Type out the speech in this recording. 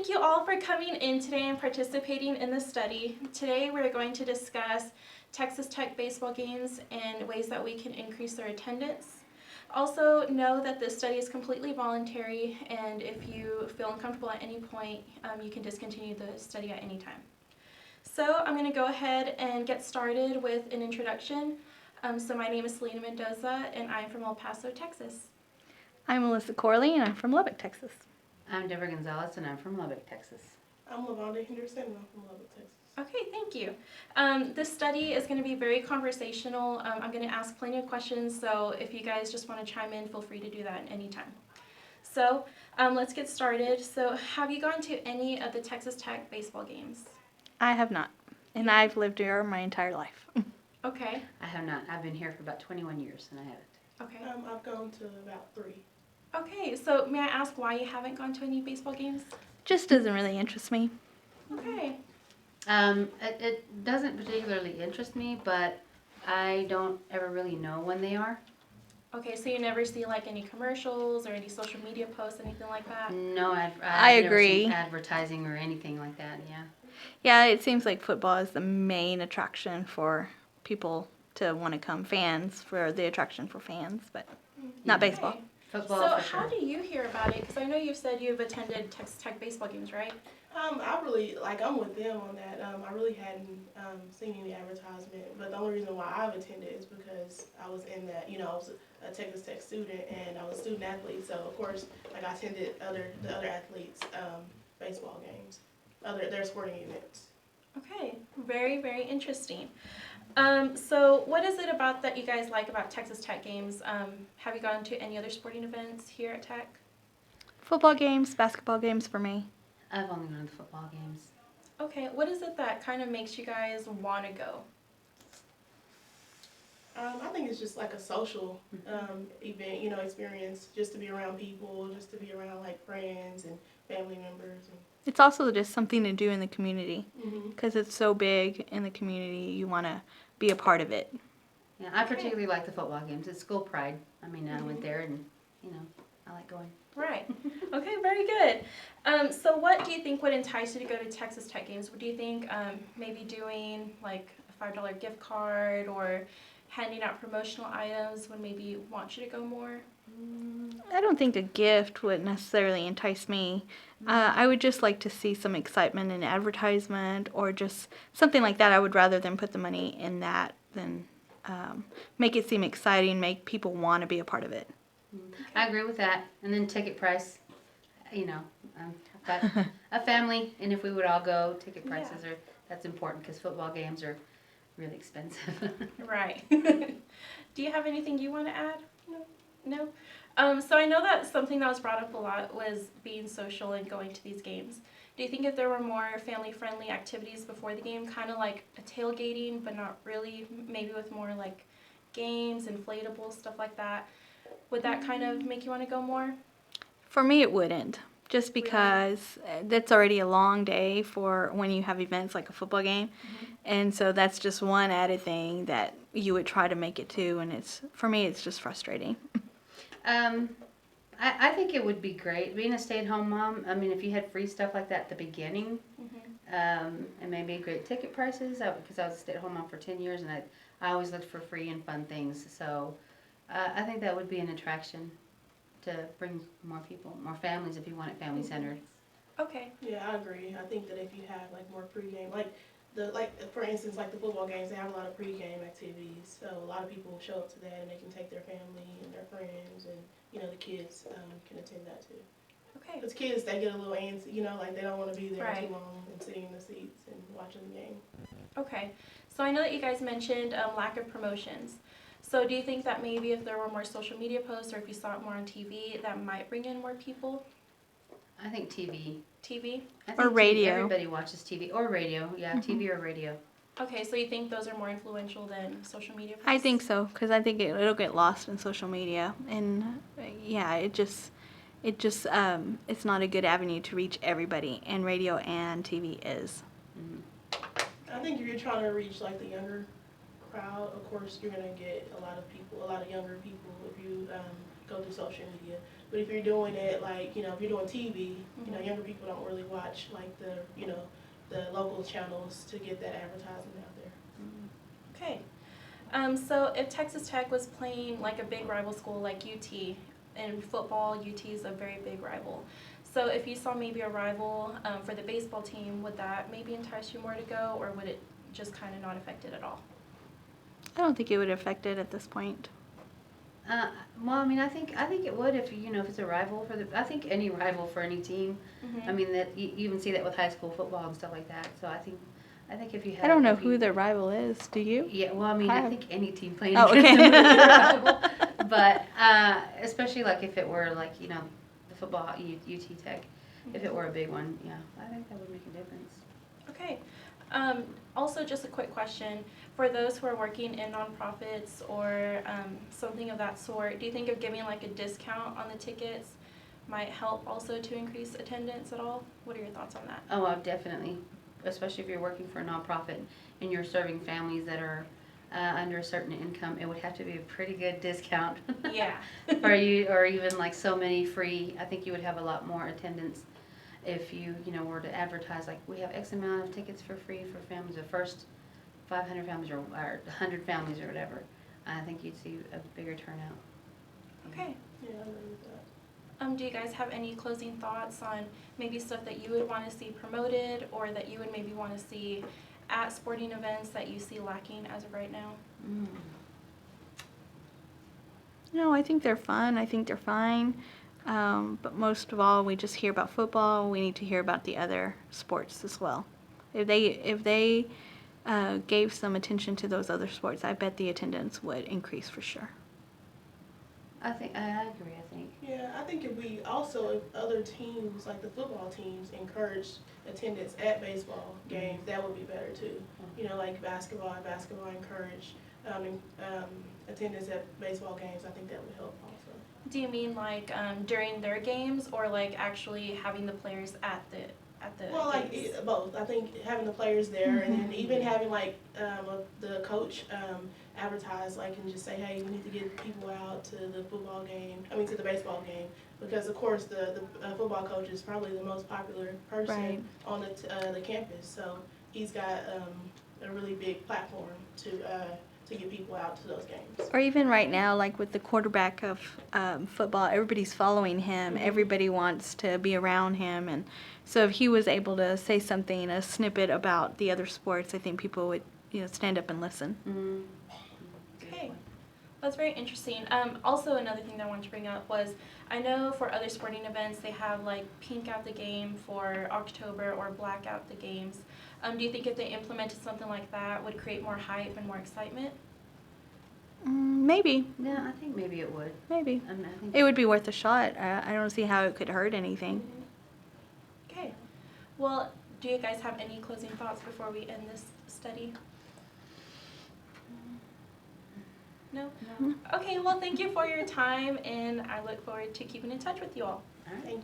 thank you all for coming in today and participating in the study. Today we're going to discuss Texas Tech baseball games and ways that we can increase their attendance. Also know that this study is completely voluntary, and if you feel uncomfortable at any point, you can discontinue the study at any time. So I'm going to go ahead and get started with an introduction. So my name is Selena Mendoza, and I'm from El Paso, Texas. I'm Melissa Corley, and I'm from Lubbock, Texas. I'm Deborah Gonzalez, and I'm from Lubbock, Texas. I'm Lavonda Henderson, and I'm from Lubbock, Texas. Okay, thank you. This study is going to be very conversational. I'm going to ask plenty of questions, so if you guys just want to chime in, feel free to do that at any time. So let's get started. So have you gone to any of the Texas Tech baseball games? I have not, and I've lived here my entire life. Okay. I have not. I've been here for about 21 years, and I haven't. Okay. I've gone to about 3. Okay, so may I ask why you haven't gone to any baseball games? Just doesn't really interest me. Okay. It doesn't particularly interest me, but I don't ever really know when they are. Okay, so you never see like any commercials or any social media posts, anything like that? No, I've I never agree. seen advertising or anything like that, yeah. Yeah, it seems like football is the main attraction for people to want to come, fans, for the attraction for fans, but not Okay. baseball. Football, So for sure. how do you hear about it? Because I know you've said you've attended Texas Tech baseball games, right? I really, I'm with them on that. I really hadn't seen any advertisement, but the only reason why I've attended is because I was in that, I was a Texas Tech student, and I was a student athlete, so of course, I attended the other athletes' baseball games, their sporting events. Okay, very, very interesting. So what is it about that you guys like about Texas Tech games? Have you gone to any other sporting events here at Tech? Football games, basketball games for me. I've only gone to the football games. Okay, what is it that kind of makes you guys want to go? I think it's just like a social event, experience, just to be around people, just to be around like friends and family members. It's also just something to do in the community Mm-hmm. because it's so big in the community. You want to be a part of it. Yeah, I particularly like the football games. It's school pride. I mean, I went there, and, I like going. Right. Okay, very good. So what do you think would entice you to go to Texas Tech games? Do you think maybe doing like a $5 gift card or handing out promotional items would maybe want you to go more? I don't think a gift would necessarily entice me. I would just like to see some excitement in advertisement or just something like that. I would rather than put the money in that than make it seem exciting, make people want to be a part of it. I agree with that. And then ticket price, I've got a family, and if we would all go, ticket prices that's important because football games are really expensive. Right. Do you have anything you want to add? No? So I know that something that was brought up a lot was being social and going to these games. Do you think if there were more family-friendly activities before the game, kind of like a tailgating, but not really, maybe with more like games, inflatables, stuff like that, would that kind of make you want to go more? For me, it wouldn't. Just because that's already a long day for when you have events like a football game. And so that's just one added thing that you would try to make it to. And for me, it's just frustrating. I think it would be great being a stay-at-home mom. I mean, if you had free stuff like that at the beginning, and maybe great ticket prices, because I was a stay-at-home mom for 10 years, and I always looked for free and fun things. So I think that would be an attraction to bring more people, more families, if you want it family-centered. Okay. Yeah, I agree. I think that if you have like more pregame, for instance, like the football games, they have a lot of pregame activities. So a lot of people show up to that, and they can take their family and their friends, and the kids can attend that too. Okay. Because kids, they get a little antsy, they don't want to be there Right. too long and sitting in the seats and watching the game. Okay. So I know that you guys mentioned lack of promotions. So do you think that maybe if there were more social media posts or if you saw it more on TV, that might bring in more people? I think TV. TV? I think Or radio. Everybody watches TV or radio. Yeah, TV or radio. Okay, so you think those are more influential than social media posts? I think so because I think it'll get lost in social media. And yeah, it's not a good avenue to reach everybody. And radio and TV is. I think if you're trying to reach like the younger crowd, of course you're gonna get a lot of younger people if you go through social media. But if you're doing it like, you know, if you're doing TV, you know, younger people don't really watch like the, you know, the local channels to get that advertisement out there. Okay. So if Texas Tech was playing like a big rival school like UT, in football, UT is a very big rival. So if you saw maybe a rival for the baseball team, would that maybe entice you more to go, or would it just kind of not affect it at all? I don't think it would affect it at this point. Well, I mean, I think it would if you know if it's a rival for the. I think any rival for any team. I mean that you even see that with high school football and stuff like that. So I think if you have. I don't know if who you, their rival is. Do you? Yeah, well, I mean, I Have- think any team playing Oh, against okay. them is their rival. But especially like if it were like you know the football UT Tech, if it were a big one, yeah, I think that would make a difference. Okay. Also, just a quick question. For those who are working in nonprofits or something of that sort, do you think of giving like a discount on the tickets might help also to increase attendance at all? What are your thoughts on that? Oh, definitely, especially if you're working for a nonprofit and you're serving families that are under a certain income, it would have to be a pretty good discount. Yeah. For you, or even like so many free. I think you would have a lot more attendance if you were to advertise like we have X amount of tickets for free for families. The first 500 families or 100 families or whatever. I think you'd see a bigger turnout. Okay. Yeah, I agree with that. Do you guys have any closing thoughts on maybe stuff that you would want to see promoted, or that you would maybe want to see at sporting events that you see lacking as of right now? No, I think they're fun. I think they're fine. But most of all, we just hear about football. We need to hear about the other sports as well. If they gave some attention to those other sports, I bet the attendance would increase for sure. I agree. I think. Yeah, I think if other teams, like the football teams, encourage attendance at baseball games, that would be better too. You know, like basketball encourage attendance at baseball games. I think that would help also. Do you mean like during their games, or like actually having the players at the Well, like games? both. I think having the players there, and then even having like the coach advertise, like, and just say, hey, we need to get people out to the football game. I mean, to the baseball game, because of course the football coach is probably the most popular person Right. on the campus. So he's got a really big platform to get people out to those games. Or even right now, like with the quarterback of football, everybody's following him. Mhm. Everybody wants to be around him, and so if he was able to say something, a snippet about the other sports, I think people would stand up and listen. Mm-hmm. Okay. That's very interesting. Also, another thing that I wanted to bring up was, I know for other sporting events, they have like pink out the game for October or black out the games. Do you think if they implemented something like that would create more hype and more excitement? Maybe. Yeah, I think maybe it would. Maybe. I think It would be worth a shot. I don't see how it could hurt anything. Okay. Well, do you guys have any closing thoughts before we end this study? No? No. Okay, well, thank you for your time, and I look forward to keeping in touch with you all. All right. Thank you.